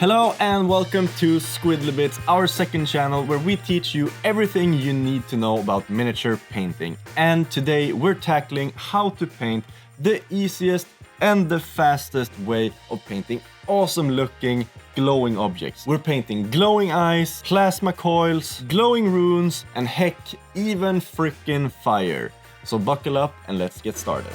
Hello and welcome to Squidly Bits, our second channel where we teach you everything you need to know about miniature painting. And today we're tackling how to paint the easiest and the fastest way of painting awesome looking glowing objects. We're painting glowing eyes, plasma coils, glowing runes, and heck, even frickin' fire. So buckle up and let's get started.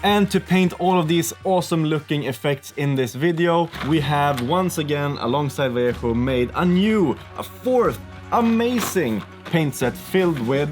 And to paint all of these awesome looking effects in this video, we have once again, alongside Vejo, made a fourth amazing paint set filled with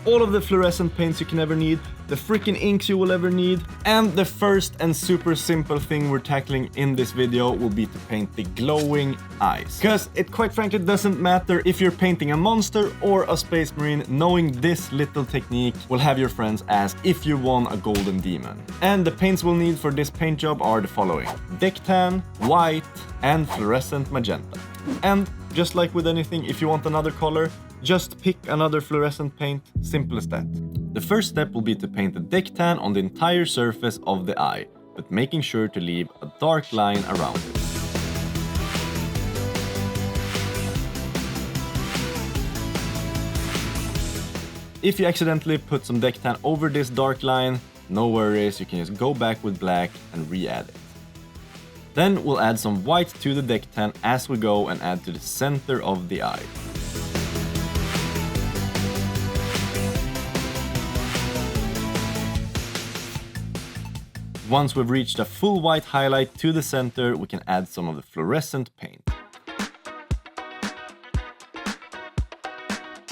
all of the fluorescent paints you can ever need, the freaking inks you will ever need, and the first and super simple thing we're tackling in this video will be to paint the glowing eyes. Because it quite frankly doesn't matter if you're painting a monster or a space marine, knowing this little technique will have your friends ask if you won a golden demon. And the paints we'll need for this paint job are the following: deck tan, white, and fluorescent magenta. And just like with anything, if you want another color, just pick another fluorescent paint, simple as that. The first step will be to paint the deck tan on the entire surface of the eye, but making sure to leave a dark line around it. If you accidentally put some deck tan over this dark line, no worries, you can just go back with black and re-add it. Then we'll add some white to the deck tan as we go and add to the center of the eye. Once we've reached a full white highlight to the center, we can add some of the fluorescent paint.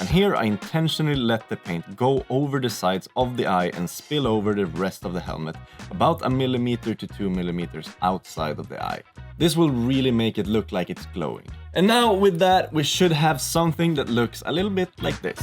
And here I intentionally let the paint go over the sides of the eye and spill over the rest of the helmet, about 1 millimeter to 2 millimeters outside of the eye. This will really make it look like it's glowing. And now with that, we should have something that looks a little bit like this.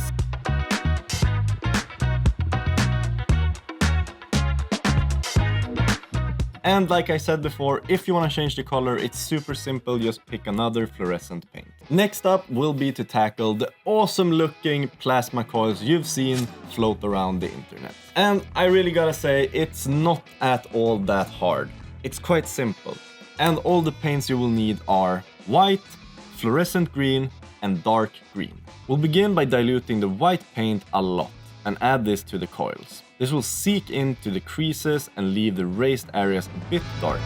And like I said before, if you want to change the color, it's super simple, just pick another fluorescent paint. Next up will be to tackle the awesome looking plasma coils you've seen float around the internet. And I really gotta say, it's not at all that hard. It's quite simple. And all the paints you will need are white, fluorescent green, and dark green. We'll begin by diluting the white paint a lot and add this to the coils. This will seep into the creases and leave the raised areas a bit darker.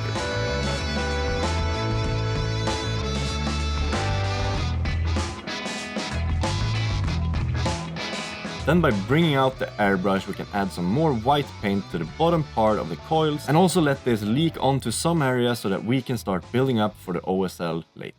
Then by bringing out the airbrush, we can add some more white paint to the bottom part of the coils and also let this leak onto some areas so that we can start building up for the OSL later.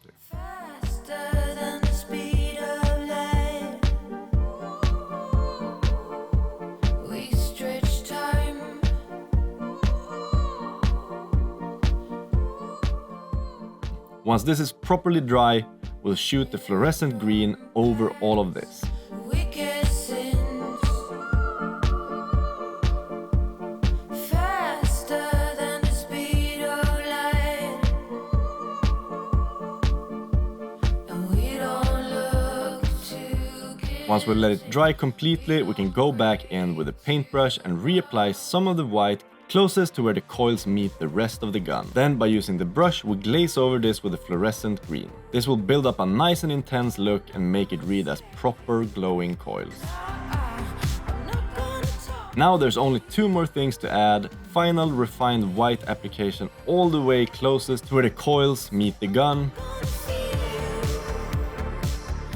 Once this is properly dry, we'll shoot the fluorescent green over all of this. Once we let it dry completely, we can go back in with a paintbrush and reapply some of the white closest to where the coils meet the rest of the gun. Then by using the brush, we glaze over this with a fluorescent green. This will build up a nice and intense look and make it read as proper glowing coils. Now there's only 2 more things to add. Final refined white application all the way closest to where the coils meet the gun.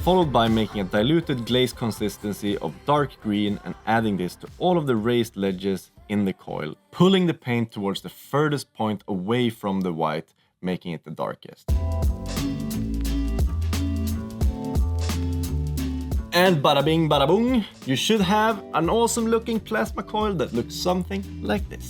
Followed by making a diluted glaze consistency of dark green and adding this to all of the raised ledges in the coil, pulling the paint towards the furthest point away from the white, making it the darkest. And bada bing bada boom, you should have an awesome looking plasma coil that looks something like this.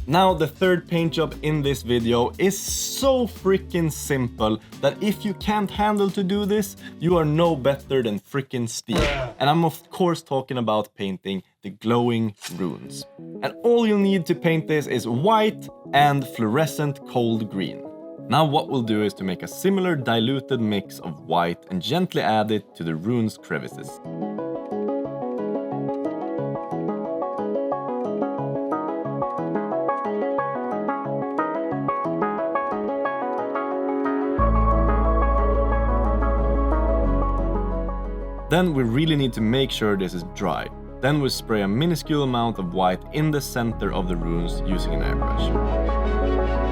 Now the third paint job in this video is so freaking simple that if you can't handle to do this, you are no better than freaking Steve. And I'm of course talking about painting the glowing runes. And all you'll need to paint this is white and fluorescent cold green. Now what we'll do is to make a similar diluted mix of white and gently add it to the rune's crevices. Then we really need to make sure this is dry. Then we spray a minuscule amount of white in the center of the runes using an airbrush.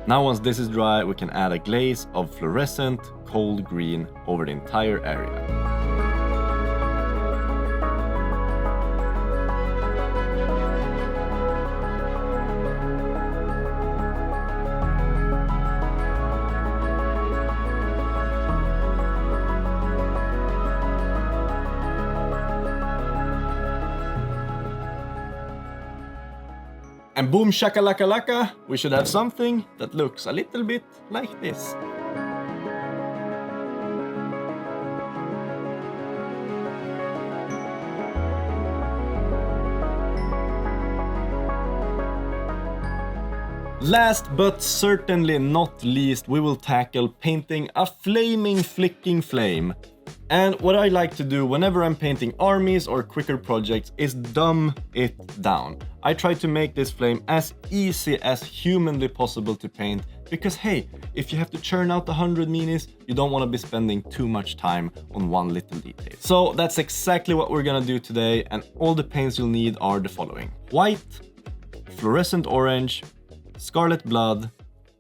Now once this is dry, we can add a glaze of fluorescent cold green over the entire area. And boom shakalaka laka, we should have something that looks a little bit like this. Last but certainly not least, we will tackle painting a flaming flicking flame. And what I like to do whenever I'm painting armies or quicker projects is dumb it down. I try to make this flame as easy as humanly possible to paint because hey, if you have to churn out 100 minis, you don't want to be spending too much time on one little detail. So that's exactly what we're gonna do today, and all the paints you'll need are the following: white, fluorescent orange, scarlet blood,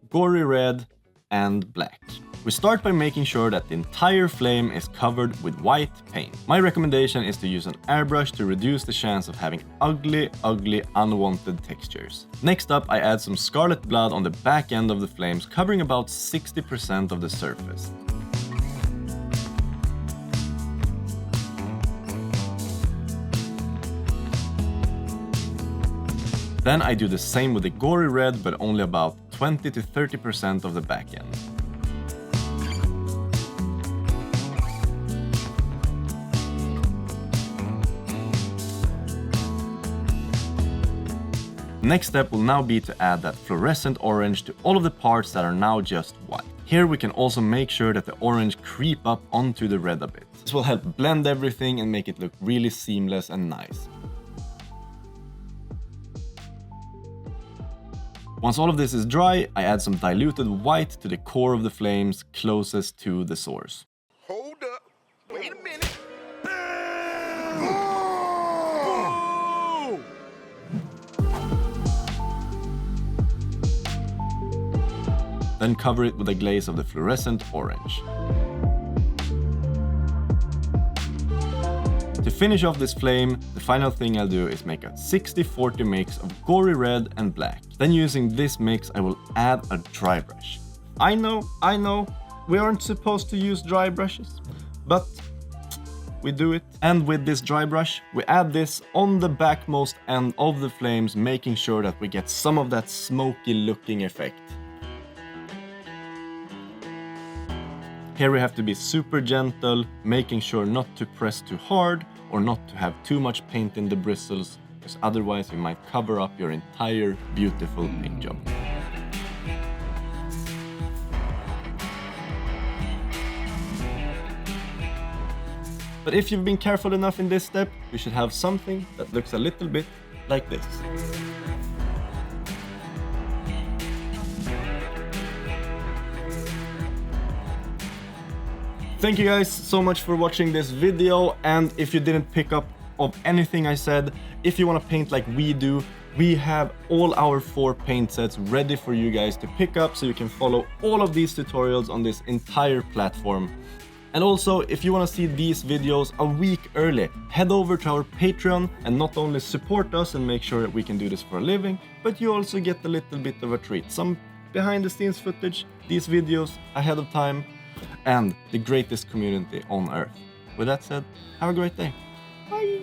gory red, and black. We start by making sure that the entire flame is covered with white paint. My recommendation is to use an airbrush to reduce the chance of having ugly, unwanted textures. Next up, I add some scarlet blood on the back end of the flames, covering about 60% of the surface. Then I do the same with the gory red, but only about 20 to 30% of the back end. Next step will now be to add that fluorescent orange to all of the parts that are now just white. Here we can also make sure that the orange creep up onto the red a bit. This will help blend everything and make it look really seamless and nice. Once all of this is dry, I add some diluted white to the core of the flames closest to the source. Hold up, wait a minute. Then cover it with a glaze of the fluorescent orange. To finish off this flame, the final thing I'll do is make a 60-40 mix of gory red and black. Then using this mix, I will add a dry brush. I know, we aren't supposed to use dry brushes, but we do it. And with this dry brush, we add this on the backmost end of the flames, making sure that we get some of that smoky looking effect. Here we have to be super gentle, making sure not to press too hard or not to have too much paint in the bristles, because otherwise you might cover up your entire beautiful paint job. But if you've been careful enough in this step, you should have something that looks a little bit like this. Thank you guys so much for watching this video, and if you didn't pick up of anything I said, if you want to paint like we do, we have all our 4 paint sets ready for you guys to pick up, so you can follow all of these tutorials on this entire platform. And also, if you want to see these videos a week early, head over to our Patreon and not only support us and make sure that we can do this for a living, but you also get a little bit of a treat. Some behind the scenes footage, these videos ahead of time, and the greatest community on earth. With that said, have a great day. Bye!